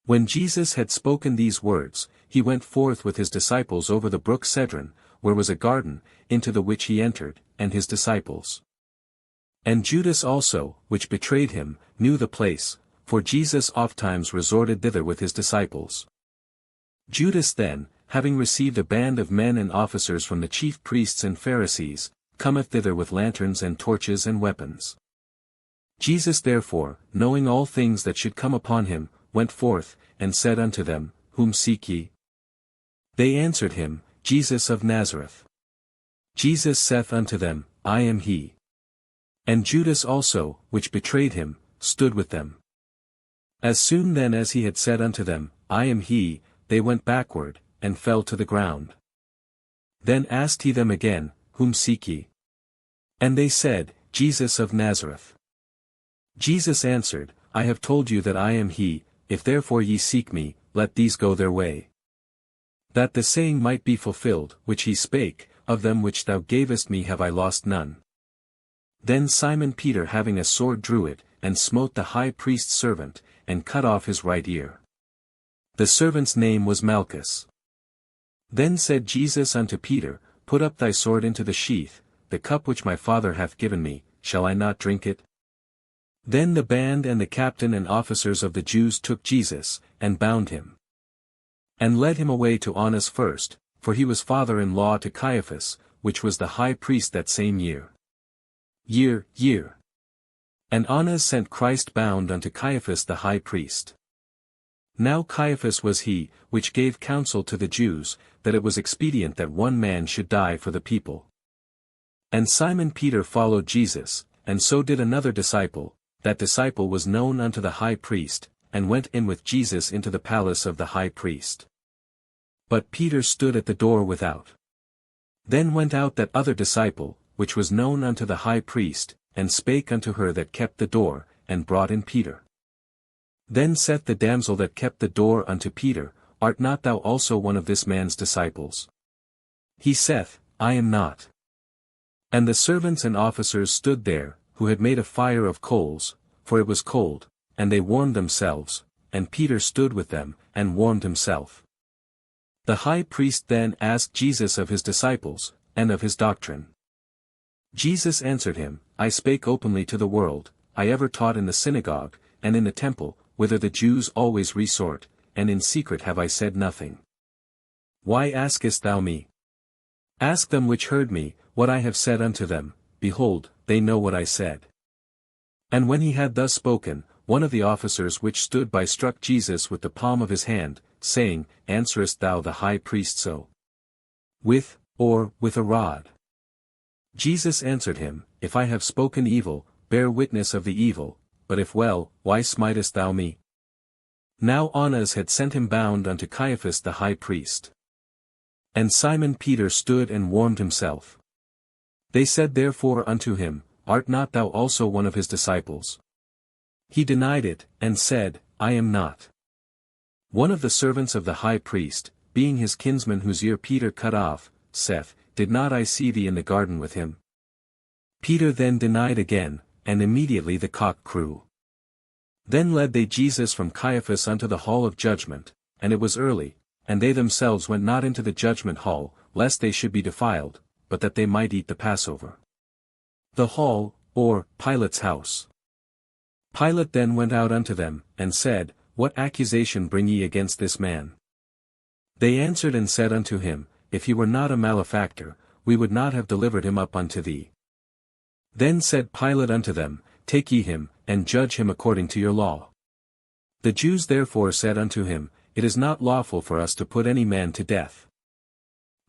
When Jesus had spoken these words, he went forth with his disciples over the brook Cedron, where was a garden, into the which he entered, and his disciples. And Judas also, which betrayed him, knew the place, for Jesus ofttimes resorted thither with his disciples. Judas then, having received a band of men and officers from the chief priests and Pharisees, cometh thither with lanterns and torches and weapons. Jesus therefore, knowing all things that should come upon him, went forth, and said unto them, Whom seek ye? They answered him, Jesus of Nazareth. Jesus saith unto them, I am he. And Judas also, which betrayed him, stood with them. As soon then as he had said unto them, I am he, they went backward, and fell to the ground. Then asked he them again, Whom seek ye? And they said, Jesus of Nazareth. Jesus answered, I have told you that I am he, if therefore ye seek me, let these go their way. That the saying might be fulfilled, which he spake, Of them which thou gavest me have I lost none. Then Simon Peter having a sword drew it, and smote the high priest's servant, and cut off his right ear. The servant's name was Malchus. Then said Jesus unto Peter, Put up thy sword into the sheath, the cup which my Father hath given me, shall I not drink it? Then the band and the captain and officers of the Jews took Jesus, and bound him. And led him away to Annas first, for he was father-in-law to Caiaphas, which was the high priest that same year. And Annas sent Christ bound unto Caiaphas the high priest. Now Caiaphas was he, which gave counsel to the Jews, that it was expedient that one man should die for the people. And Simon Peter followed Jesus, and so did another disciple. That disciple was known unto the high priest, and went in with Jesus into the palace of the high priest. But Peter stood at the door without. Then went out that other disciple, which was known unto the high priest, and spake unto her that kept the door, and brought in Peter. Then saith the damsel that kept the door unto Peter, Art not thou also one of this man's disciples? He saith, I am not. And the servants and officers stood there, who had made a fire of coals, for it was cold, and they warmed themselves, and Peter stood with them, and warmed himself. The high priest then asked Jesus of his disciples, and of his doctrine. Jesus answered him, I spake openly to the world, I ever taught in the synagogue, and in the temple, whither the Jews always resort, and in secret have I said nothing. Why askest thou me? Ask them which heard me, what I have said unto them, behold, they know what I said. And when he had thus spoken, one of the officers which stood by struck Jesus with the palm of his hand, saying, Answerest thou the high priest so? With a rod? Jesus answered him, If I have spoken evil, bear witness of the evil, but if well, why smitest thou me? Now Annas had sent him bound unto Caiaphas the high priest. And Simon Peter stood and warmed himself. They said therefore unto him, Art not thou also one of his disciples? He denied it, and said, I am not. One of the servants of the high priest, being his kinsman whose ear Peter cut off, saith, Did not I see thee in the garden with him? Peter then denied again, and immediately the cock crew. Then led they Jesus from Caiaphas unto the hall of judgment, and it was early, and they themselves went not into the judgment hall, lest they should be defiled, but that they might eat the Passover. The hall, or Pilate's house. Pilate then went out unto them, and said, What accusation bring ye against this man? They answered and said unto him, If he were not a malefactor, we would not have delivered him up unto thee. Then said Pilate unto them, Take ye him, and judge him according to your law. The Jews therefore said unto him, It is not lawful for us to put any man to death.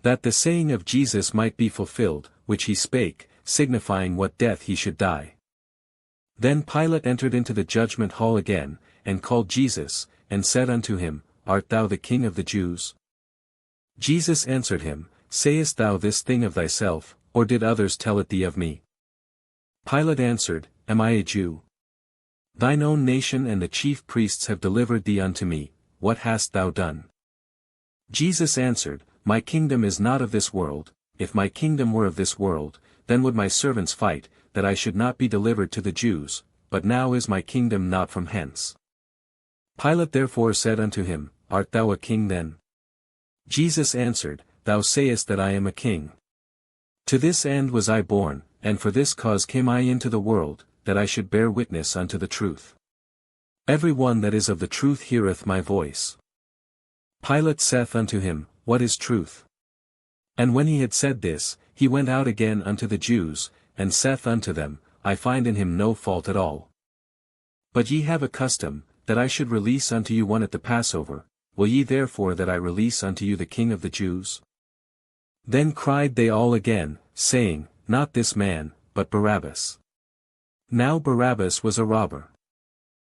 That the saying of Jesus might be fulfilled, which he spake, signifying what death he should die. Then Pilate entered into the judgment hall again, and called Jesus, and said unto him, Art thou the King of the Jews? Jesus answered him, Sayest thou this thing of thyself, or did others tell it thee of me? Pilate answered, Am I a Jew? Thine own nation and the chief priests have delivered thee unto me, what hast thou done? Jesus answered, My kingdom is not of this world. If my kingdom were of this world, then would my servants fight, that I should not be delivered to the Jews, but now is my kingdom not from hence. Pilate therefore said unto him, Art thou a king then? Jesus answered, Thou sayest that I am a king. To this end was I born, and for this cause came I into the world, that I should bear witness unto the truth. Every one that is of the truth heareth my voice. Pilate saith unto him, What is truth? And when he had said this, he went out again unto the Jews, and saith unto them, I find in him no fault at all. But ye have a custom, that I should release unto you one at the Passover, will ye therefore that I release unto you the King of the Jews? Then cried they all again, saying, Not this man, but Barabbas. Now Barabbas was a robber.